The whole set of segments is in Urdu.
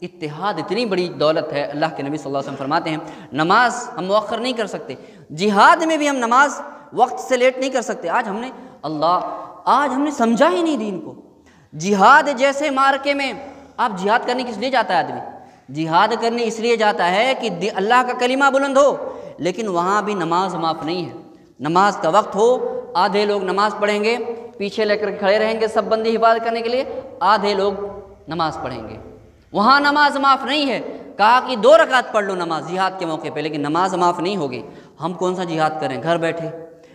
اتحاد اتنی بڑی دولت ہے. اللہ کے نبی صلی اللہ علیہ وسلم فرماتے ہیں نماز ہم مؤخر نہیں کر سکتے، جہاد میں بھی ہم نماز وقت سے لیٹ نہیں کر سکتے. آج ہم نے سمجھا ہی نہیں دین کو. جہاد جیسے مارکے میں آپ جہاد کرنے کس لیے جاتا ہے آدمی؟ جہاد کرنے اس لیے جاتا ہے کہ اللہ کا کلمہ بلند ہو، لیکن وہاں بھی نماز معاف نہیں ہے. نماز کا وقت ہو، آدھے لوگ نماز پڑھیں گے، پیچھے لے کر کھڑے رہیں گے سب بندی حفاظت کرنے کے لیے، آدھے لوگ نماز پڑھیں گے. وہاں نماز معاف نہیں ہے. کہا کہ 2 رکعت پڑھ لو نماز جہاد کے موقع پہ، لیکن نماز معاف نہیں ہوگی. ہم کون سا جہاد کریں؟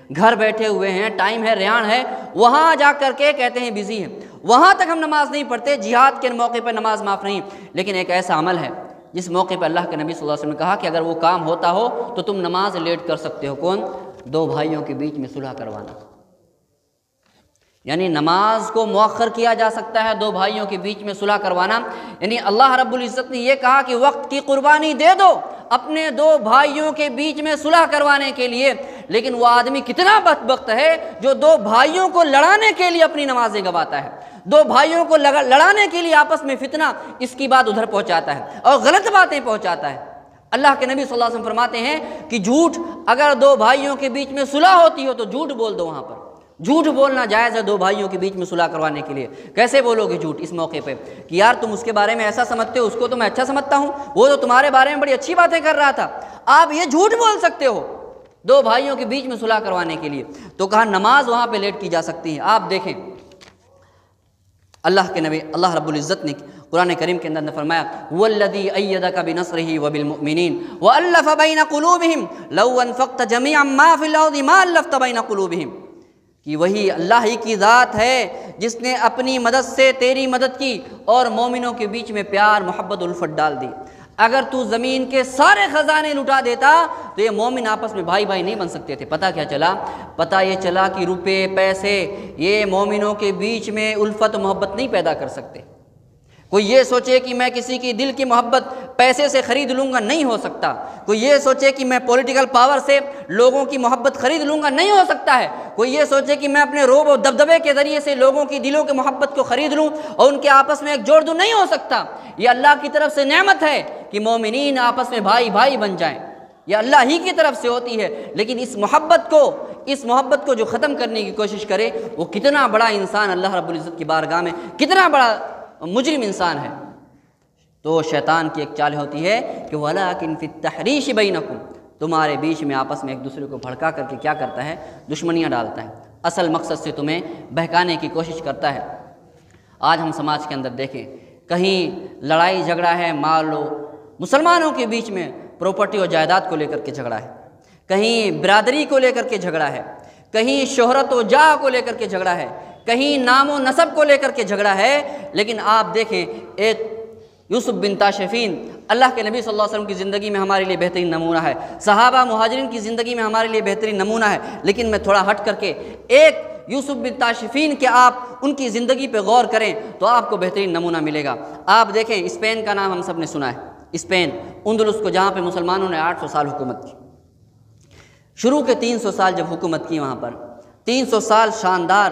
گھر بیٹھے ہوئے ہیں، ٹائم ہے، ریان ہے، وہاں جا کر کے کہتے ہیں بزی ہیں. وہاں تک ہم نماز نہیں پڑھتے. جہاد کے موقع پہ نماز معاف نہیں. لیکن ایک ایسا عمل ہے جس موقع پہ اللہ کے نبی صلی اللہ علیہ وسلم نے کہا کہ اگر وہ کام ہوتا ہو تو تم نماز لیٹ کر سکتے ہو. کون؟ 2 بھائیوں کے بیچ میں صلح کروانا. یعنی نماز کو مؤخر کیا جا سکتا ہے، 2 بھائیوں کے بیچ میں صلح کروانا. یعنی اللہ رب العزت نے یہ کہا کہ وقت کی قربانی دے دو اپنے 2 بھائیوں کے بیچ میں صلح کروانے کے لیے. لیکن وہ آدمی کتنا بدبخت ہے جو 2 بھائیوں کو لڑانے کے لیے اپنی نمازیں گواتا ہے، 2 بھائیوں کو لڑانے کے لیے آپس میں فتنہ اس کی بات ادھر پہنچاتا ہے اور غلط باتیں پہنچاتا ہے. اللہ کے نبی صلی اللہ علیہ وسلم فرماتے ہیں کہ جھوٹ، اگر 2 بھائیوں کے بیچ میں صلح ہوتی ہو تو جھوٹ بول دو. وہاں پر جھوٹ بولنا جائز ہے 2 بھائیوں کے بیچ میں صلح کروانے کے لیے. کیسے بولو گے جھوٹ اس موقع پہ کہ یار تم اس کے بارے میں ایسا سمجھتے ہو، اس کو تو میں اچھا سمجھتا ہوں، وہ تو تمہارے بارے میں بڑی اچھی باتیں کر رہا تھا. آپ یہ جھوٹ بول سکتے ہو 2 بھائیوں کے بیچ میں صلح کروانے کے لیے. تو کہا نماز وہاں پہ لیٹ کی جا سکتی ہے. آپ دیکھیں اللہ کے نبی اللہ رب العزت نے قرآن کریم کے اندر نے فرمایا والذی ایدک بنصرہ وبالمؤمنین والف بین قلوبہم لو انفقت جمیعا ما فی الارض ما الفت بین قلوبہم، کہ وہی اللہ ہی کی ذات ہے جس نے اپنی مدد سے تیری مدد کی اور مومنوں کے بیچ میں پیار محبت الفت ڈال دی. اگر تو زمین کے سارے خزانے لٹا دیتا تو یہ مومن آپس میں بھائی نہیں بن سکتے تھے. پتہ کیا چلا؟ پتہ یہ چلا کہ روپے پیسے یہ مومنوں کے بیچ میں الفت محبت نہیں پیدا کر سکتے. کوئی یہ سوچے کہ میں کسی کی دل کی محبت پیسے سے خرید لوں گا، نہیں ہو سکتا. کوئی یہ سوچے کہ میں پولیٹیکل پاور سے لوگوں کی محبت خرید لوں گا، نہیں ہو سکتا ہے. کوئی یہ سوچے کہ میں اپنے روب و دبدبے کے ذریعے سے لوگوں کی دلوں کی محبت کو خرید لوں اور ان کے آپس میں ایک جوڑ دوں، نہیں ہو سکتا. یہ اللہ کی طرف سے نعمت ہے کہ مومنین آپس میں بھائی بن جائیں، یہ اللہ ہی کی طرف سے ہوتی ہے. لیکن اس محبت کو جو ختم کرنے کی کوشش کرے وہ کتنا بڑا انسان اللہ رب العزت کی بارگاہ میں کتنا بڑا مجرم انسان ہے. تو شیطان کی ایک چال ہوتی ہے کہ وَلَٰكِن فِي التَّحْرِيشِ بَيْنَكُمْ، تمہارے بیچ میں آپس میں ایک دوسرے کو بھڑکا کر کے کیا کرتا ہے؟ دشمنیاں ڈالتا ہے. اصل مقصد سے تمہیں بہکانے کی کوشش کرتا ہے. آج ہم سماج کے اندر دیکھیں کہیں لڑائی جھگڑا ہے مال و مسلمانوں کے بیچ میں پراپرٹی اور جائیداد کو لے کر کے جھگڑا ہے، کہیں برادری کو لے کر کے جھگڑا ہے، کہیں شہرت و جاہ کو لے کر کے جھگڑا ہے، کہیں نام و نسب کو لے کر کے جھگڑا ہے. لیکن آپ دیکھیں ایک یوسف بن تاشفین اللہ کے نبی صلی اللہ علیہ وسلم کی زندگی میں ہمارے لیے بہترین نمونہ ہے، صحابہ مہاجرین کی زندگی میں ہمارے لیے بہترین نمونہ ہے. لیکن میں تھوڑا ہٹ کر کے ایک یوسف بن تاشفین کے آپ ان کی زندگی پہ غور کریں تو آپ کو بہترین نمونہ ملے گا. آپ دیکھیں اسپین کا نام ہم سب نے سنا ہے، اسپین اندلس کو، جہاں پہ مسلمانوں نے 800 سال حکومت کی. شروع کے 300 سال جب حکومت کی وہاں پر 300 سال شاندار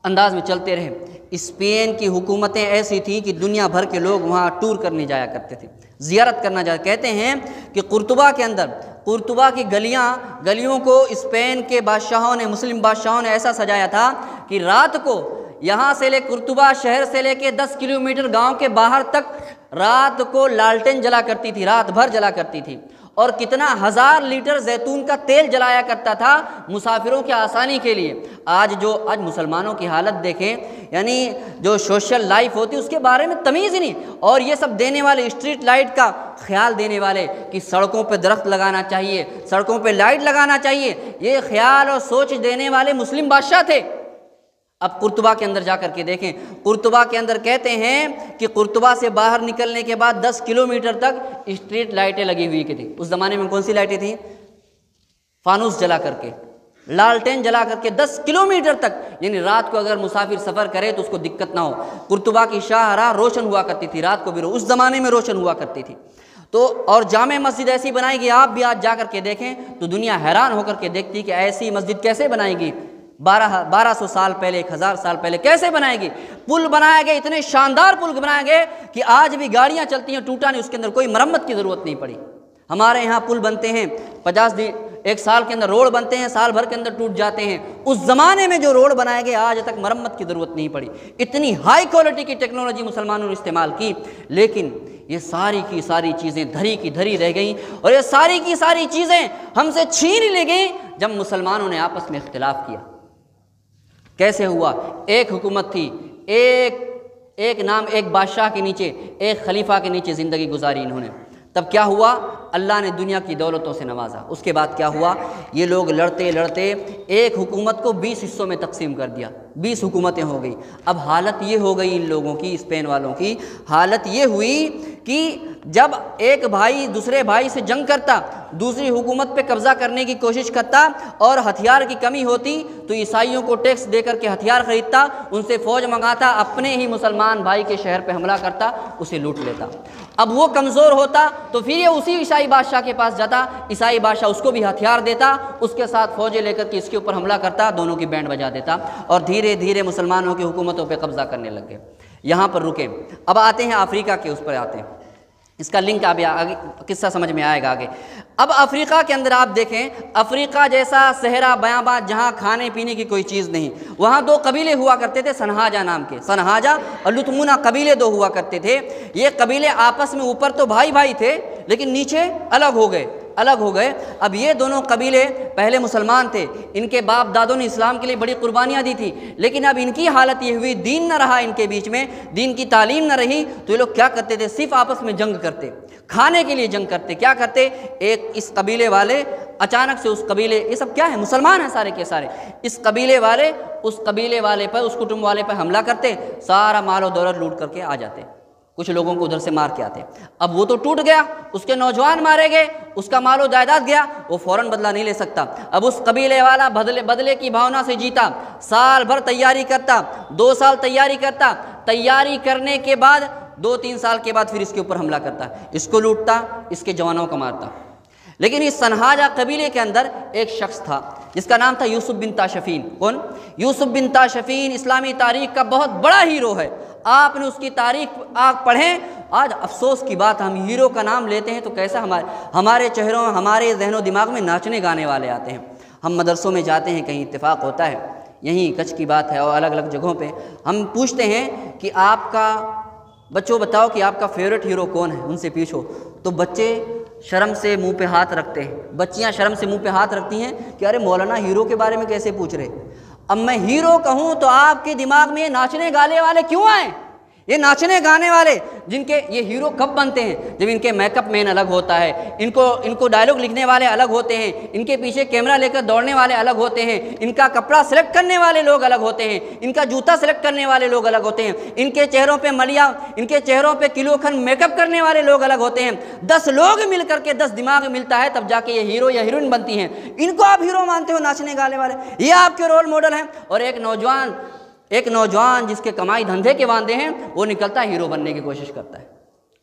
انداز میں چلتے رہے. اسپین کی حکومتیں ایسی تھیں کہ دنیا بھر کے لوگ وہاں ٹور کرنے جایا کرتے تھے، زیارت کرنا جایا. کہتے ہیں کہ قرطبہ کے اندر قرطبہ کی گلیوں کو اسپین کے بادشاہوں نے مسلم بادشاہوں نے ایسا سجایا تھا کہ رات کو یہاں سے لے قرطبہ شہر سے لے کے 10 کلومیٹر گاؤں کے باہر تک رات کو لالٹین جلا کرتی تھی، رات بھر جلا کرتی تھی. اور کتنا 1000 لیٹر زیتون کا تیل جلایا کرتا تھا مسافروں کی آسانی کے لیے. آج مسلمانوں کی حالت دیکھیں، یعنی جو سوشل لائف ہوتی ہے اس کے بارے میں تمیز ہی نہیں. اور یہ سب دینے والے اسٹریٹ لائٹ کا خیال دینے والے کہ سڑکوں پہ درخت لگانا چاہیے، سڑکوں پہ لائٹ لگانا چاہیے، یہ خیال اور سوچ دینے والے مسلم بادشاہ تھے. اب قرطبہ کے اندر جا کر کے دیکھیں، قرطبہ کے اندر کہتے ہیں کہ قرطبہ سے باہر نکلنے کے بعد 10 کلومیٹر تک اسٹریٹ لائٹیں لگی ہوئی تھیں. اس زمانے میں کون سی لائٹیں تھیں؟ فانوس جلا کر کے، لالٹین جلا کر کے 10 کلومیٹر تک، یعنی رات کو اگر مسافر سفر کرے تو اس کو دقت نہ ہو. قرطبہ کی شاہراہ روشن ہوا کرتی تھی، رات کو بھی اس زمانے میں روشن ہوا کرتی تھی. تو اور جامع مسجد ایسی بنائی گئی، آپ بھی آج جا کر کے دیکھیں تو دنیا حیران ہو کر کے دیکھتی کہ ایسی مسجد کیسے بنائی گئی. 1200 سال پہلے، 1000 سال پہلے کیسے بنائے گی؟ پل بنائے گئے، اتنے شاندار پل بنائے گئے کہ آج بھی گاڑیاں چلتی ہیں، ٹوٹا نہیں، اس کے اندر کوئی مرمت کی ضرورت نہیں پڑی۔ ہمارے یہاں پل بنتے ہیں 50 دن، 1 سال کے اندر روڈ بنتے ہیں، سال بھر کے اندر ٹوٹ جاتے ہیں۔ اس زمانے میں جو روڈ بنائے گئے آج تک مرمت کی ضرورت نہیں پڑی۔ اتنی ہائی کوالٹی کی ٹیکنالوجی مسلمانوں نے استعمال کی، لیکن یہ ساری کی ساری چیزیں دھری کی دھری رہ گئیں، اور یہ ساری کی ساری چیزیں ہم سے چھین لی گئیں جب مسلمانوں نے آپس میں اختلاف کیا۔ کیسے ہوا؟ ایک حکومت تھی، ایک نام، ایک بادشاہ کے نیچے، ایک خلیفہ کے نیچے زندگی گزاری انہوں نے۔ تب کیا ہوا؟ اللہ نے دنیا کی دولتوں سے نوازا۔ اس کے بعد کیا ہوا؟ یہ لوگ لڑتے لڑتے ایک حکومت کو 20 حصوں میں تقسیم کر دیا، 20 حکومتیں ہو گئی۔ اب حالت یہ ہو گئی ان لوگوں کی، اسپین والوں کی حالت یہ ہوئی کہ جب ایک بھائی دوسرے بھائی سے جنگ کرتا، دوسری حکومت پہ قبضہ کرنے کی کوشش کرتا، اور ہتھیار کی کمی ہوتی تو عیسائیوں کو ٹیکس دے کر کے ہتھیار خریدتا، ان سے فوج منگاتا، اپنے ہی مسلمان بھائی کے شہر پہ حملہ کرتا، اسے لوٹ لیتا۔ اب وہ کمزور ہوتا تو پھر یہ اسی عیسائی بادشاہ کے پاس جاتا، عیسائی بادشاہ اس کو بھی ہتھیار دیتا، اس کے ساتھ فوجیں لے کر کے اس کے اوپر حملہ کرتا، دونوں کی بینڈ بجا دیتا، اور دھیرے دھیرے مسلمانوں کی حکومتوں پہ قبضہ کرنے لگ گئے۔ یہاں پر رکے، اب آتے ہیں افریقہ کے، اس پر آتے ہیں، اس کا لنک اب آگے قصہ سمجھ میں آئے گا آگے۔ اب افریقہ کے اندر آپ دیکھیں، افریقہ جیسا صحرا بیاباں جہاں کھانے پینے کی کوئی چیز نہیں، وہاں 2 قبیلے ہوا کرتے تھے سنہاجہ نام کے، سنہاجہ اور لتمونہ قبیلے 2 ہوا کرتے تھے۔ یہ قبیلے آپس میں اوپر تو بھائی بھائی تھے، لیکن نیچے الگ ہو گئے۔ اب یہ دونوں قبیلے پہلے مسلمان تھے، ان کے باپ دادوں نے اسلام کے لیے بڑی قربانیاں دی تھی، لیکن اب ان کی حالت یہ ہوئی، دین نہ رہا ان کے بیچ میں، دین کی تعلیم نہ رہی، تو یہ لوگ کیا کرتے تھے؟ صرف آپس میں جنگ کرتے، کھانے کے لیے جنگ کرتے۔ کیا کرتے؟ ایک اس قبیلے والے اچانک سے اس قبیلے، یہ سب کیا ہے؟ مسلمان ہیں سارے کے سارے، اس قبیلے والے اس قبیلے والے پر، اس کٹمب والے پر حملہ کرتے، سارا مال و دولت لوٹ کر کے آ جاتے، کچھ لوگوں کو ادھر سے مار کے آتے۔ اب وہ تو ٹوٹ گیا، اس کے نوجوان مارے گئے، اس کا مال و جائیداد گیا، وہ فوراً بدلہ نہیں لے سکتا۔ اب اس قبیلے والا بدلے کی بھاونا سے جیتا، سال بھر تیاری کرتا، 2 سال تیاری کرتا، تیاری کرنے کے بعد 2-3 سال کے بعد پھر اس کے اوپر حملہ کرتا، اس کو لوٹتا، اس کے جوانوں کو مارتا۔ لیکن اس سنہاجہ قبیلے کے اندر ایک شخص تھا جس کا نام تھا یوسف بن تاشفین۔ کون؟ یوسف بن تاشفین اسلامی تاریخ کا بہت بڑا ہیرو ہے۔ آپ نے اس کی تاریخ آپ پڑھیں، آج افسوس کی بات، ہم ہیرو کا نام لیتے ہیں تو کیسا ہمارے چہروں، ہمارے ذہن و دماغ میں ناچنے گانے والے آتے ہیں۔ ہم مدرسوں میں جاتے ہیں، کہیں اتفاق ہوتا ہے، یہیں کچھ کی بات ہے اور الگ الگ جگہوں پہ ہم پوچھتے ہیں کہ آپ کا بچوں بتاؤ کہ آپ کا فیورٹ ہیرو کون ہے، ان سے پوچھو تو بچے شرم سے منہ پہ ہاتھ رکھتے ہیں، بچیاں شرم سے منہ پہ ہاتھ رکھتی ہیں کہ ارے مولانا ہیرو کے بارے میں کیسے پوچھ رہے۔ اب میں ہیرو کہوں تو آپ کے دماغ میں یہ ناچنے گانے والے کیوں آئیں؟ یہ ناچنے گانے والے جن کے یہ ہیرو کب بنتے ہیں؟ جب ان کے میک اپ مین الگ ہوتا ہے، ان کو ڈائلاگ لکھنے والے الگ ہوتے ہیں، ان کے پیچھے کیمرہ لے کر دوڑنے والے الگ ہوتے ہیں، ان کا کپڑا سلیکٹ کرنے والے لوگ الگ ہوتے ہیں، ان کا جوتا سلیکٹ کرنے والے لوگ الگ ہوتے ہیں، ان کے چہروں پہ ملیا، ان کے چہروں پہ کلو کھن میک اپ کرنے والے لوگ الگ ہوتے ہیں۔ 10 لوگ مل کر کے 10 دماغ ملتا ہے تب جا کے یہ ہیرو یا ہیروئن بنتی ہیں۔ ان کو آپ ہیرو مانتے ہو، ناچنے گانے والے، یہ آپ کے رول ماڈل ہیں۔ اور ایک نوجوان جس کے کمائی دھندے کے واندے ہیں، وہ نکلتا ہے ہیرو بننے کی کوشش کرتا ہے۔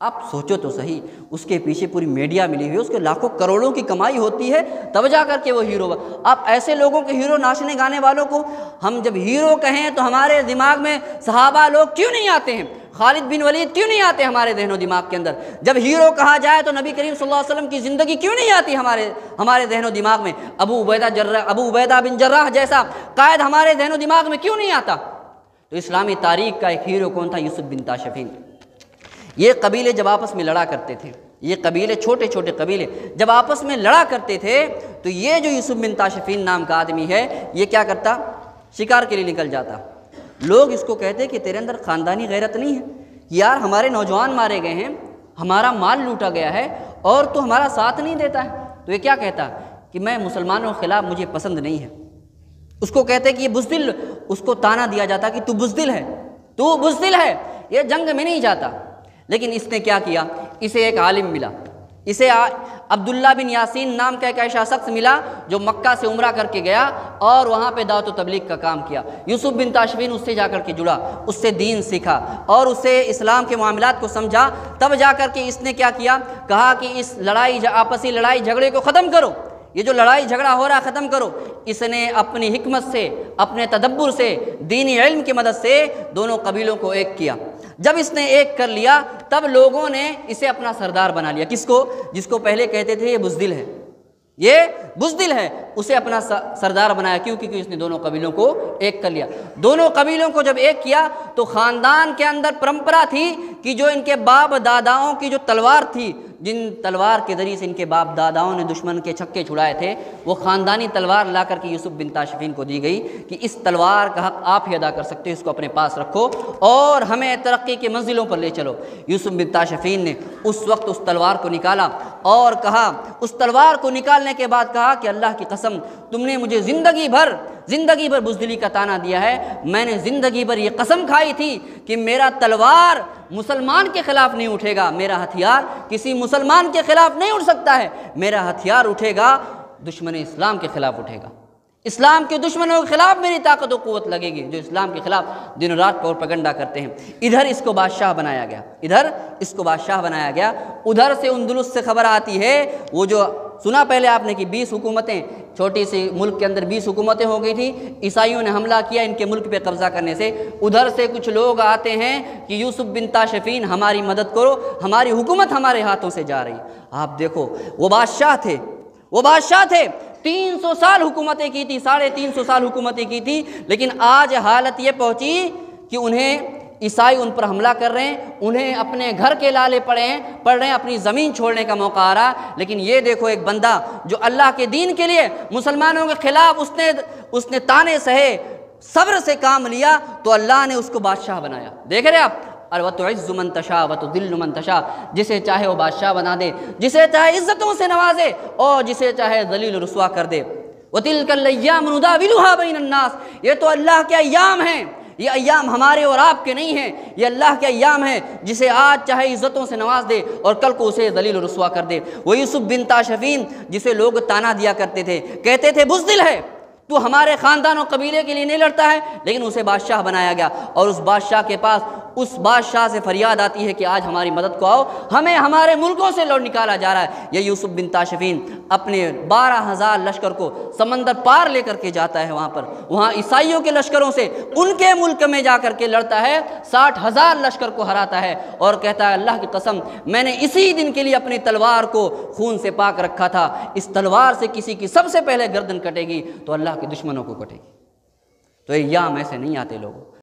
آپ سوچو تو صحیح، اس کے پیچھے پوری میڈیا ملی ہوئی ہے، اس کے لاکھوں کروڑوں کی کمائی ہوتی ہے، تب جا کر کے وہ ہیرو آپ ایسے لوگوں کے ہیرو، ناچنے گانے والوں کو ہم جب ہیرو کہیں تو ہمارے دماغ میں صحابہ لوگ کیوں نہیں آتے ہیں؟ خالد بن ولید کیوں نہیں آتے ہمارے ذہن و دماغ کے اندر؟ جب ہیرو کہا جائے تو نبی کریم صلی اللہ علیہ وسلم کی زندگی کیوں نہیں آتی ہمارے ذہن و دماغ میں؟ ابو عبیدہ بن جراح جیسا قائد ہمارے ذہن و دماغ میں کیوں نہیں آتا؟ تو اسلامی تاریخ کا ایک ہیرو کون تھا؟ یوسف بن تاشفین۔ یہ قبیلے جب آپس میں لڑا کرتے تھے، یہ قبیلے چھوٹے چھوٹے قبیلے جب آپس میں لڑا کرتے تھے تو یہ جو یوسف بن تاشفین نام کا آدمی ہے، یہ کیا کرتا؟ شکار کے لیے نکل جاتا۔ لوگ اس کو کہتے کہ تیرے اندر خاندانی غیرت نہیں ہے، یار ہمارے نوجوان مارے گئے ہیں، ہمارا مال لوٹا گیا ہے اور تو ہمارا ساتھ نہیں دیتا ہے۔ تو یہ کیا کہتا کہ میں مسلمانوں کے خلاف، مجھے پسند نہیں ہے۔ اس کو کہتے کہ یہ بزدل، اس کو تانا دیا جاتا کہ تو بزدل ہے، یہ جنگ میں نہیں جاتا۔ لیکن اس نے کیا کیا؟ اسے ایک عالم ملا، اسے عبداللہ بن یاسین نام کا ایک ایسا شخص ملا جو مکہ سے عمرہ کر کے گیا اور وہاں پہ دعوت و تبلیغ کا کام کیا۔ یوسف بن تاشفین اس سے جا کر کے جڑا، اس سے دین سیکھا اور اسے اسلام کے معاملات کو سمجھا۔ تب جا کر کے اس نے کیا کیا؟ کہا کہ اس آپسی لڑائی جھگڑے کو ختم کرو، یہ جو لڑائی جھگڑا ہو رہا ختم کرو۔ اس نے اپنی حکمت سے، اپنے تدبر سے، دینی علم کی مدد سے دونوں قبیلوں کو ایک کیا۔ جب اس نے ایک کر لیا تب لوگوں نے اسے اپنا سردار بنا لیا۔ کس کو؟ جس کو پہلے کہتے تھے یہ بزدل ہے، یہ بزدل ہے، اسے اپنا سردار بنایا۔ کیوں؟ کیونکہ اس نے دونوں قبیلوں کو ایک کر لیا۔ دونوں قبیلوں کو جب ایک کیا تو خاندان کے اندر پرمپرا تھی کہ جو ان کے باپ داداؤں کی جو تلوار تھی، جن تلوار کے ذریعے سے ان کے باپ داداؤں نے دشمن کے چھکے چھڑائے تھے، وہ خاندانی تلوار لا کر کے یوسف بن تاشفین کو دی گئی کہ اس تلوار کا حق آپ ہی ادا کر سکتے ہو، اس کو اپنے پاس رکھو اور ہمیں ترقی کی منزلوں پر لے چلو۔ یوسف بن تاشفین نے اس وقت اس تلوار کو نکالا اور کہا، اس تلوار کو نکالنے کے بعد کہا کہ اللہ کی قسم، تم نے مجھے زندگی بھر بزدلی کا طعنہ دیا ہے، میں نے زندگی بھر یہ قسم کھائی تھی کہ میرا تلوار مسلمان کے خلاف نہیں اٹھے گا، میرا ہتھیار کسی مسلمان کے خلاف نہیں اٹھ سکتا ہے، میرا ہتھیار اٹھے گا دشمن اسلام کے خلاف اٹھے گا، اسلام کے دشمنوں کے خلاف میری طاقت و قوت لگے گی، جو اسلام کے خلاف دن رات پروپیگنڈا کرتے ہیں۔ ادھر اس کو بادشاہ بنایا گیا، ادھر سے اندلس سے خبر آتی ہے، وہ جو سنا پہلے آپ نے کہ 20 حکومتیں، چھوٹی سی ملک کے اندر 20 حکومتیں ہو گئی تھیں، عیسائیوں نے حملہ کیا ان کے ملک پہ قبضہ کرنے سے۔ ادھر سے کچھ لوگ آتے ہیں کہ یوسف بن تاشفین ہماری مدد کرو، ہماری حکومت ہمارے ہاتھوں سے جا رہی۔ آپ دیکھو وہ بادشاہ تھے 300 سال حکومتیں کی تھی، 350 سال حکومتیں کی تھی، لیکن آج حالت یہ پہنچی کہ انہیں عیسائی ان پر حملہ کر رہے ہیں، انہیں اپنے گھر کے لالے پڑ رہے ہیں، اپنی زمین چھوڑنے کا موقع آ رہا۔ لیکن یہ دیکھو ایک بندہ جو اللہ کے دین کے لیے مسلمانوں کے خلاف اس نے طعنے سہے، صبر سے کام لیا تو اللہ نے اس کو بادشاہ بنایا۔ دیکھ رہے آپ، وَتُعِزُّ مَن تَشَاءُ وَتُذِلُّ مَن تَشَاءُ، جسے چاہے وہ بادشاہ بنا دے، جسے چاہے عزتوں سے نوازے اور جسے چاہے ذلیل رسوا کر دے۔ وَتِلْكَ الْأَيَّامُ نُدَاوِلُهَا بَيْنَ النَّاسِ، یہ تو اللہ کے ایام ہیں، یہ ایام ہمارے اور آپ کے نہیں ہیں، یہ اللہ کے ایام ہیں، جسے آج چاہے عزتوں سے نواز دے اور کل کو اسے ذلیل و رسوا کر دے۔ وہ یوسف بن تاشفین جسے لوگ طعنہ دیا کرتے تھے، کہتے تھے بزدل ہے، تو ہمارے خاندان و قبیلے کے لیے نہیں لڑتا ہے، لیکن اسے بادشاہ بنایا گیا، اور اس بادشاہ کے پاس اس بادشاہ سے فریاد آتی ہے کہ آج ہماری مدد کو آؤ، ہمیں ہمارے ملکوں سے لوٹ نکالا جا رہا ہے۔ یہ یوسف بن تاشفین اپنے 12,000 لشکر کو سمندر پار لے کر کے جاتا ہے، وہاں عیسائیوں کے لشکروں سے ان کے ملک میں جا کر کے لڑتا ہے، 60,000 لشکر کو ہراتا ہے اور کہتا ہے اللہ کی قسم میں نے اسی دن کے لیے اپنی تلوار کو خون سے پاک رکھا تھا، اس تلوار سے کسی کی سب سے پہلے گردن کٹے گی تو اللہ کے دشمنوں کو کٹے گی۔ تو ایام ایسے نہیں آتے لوگوں۔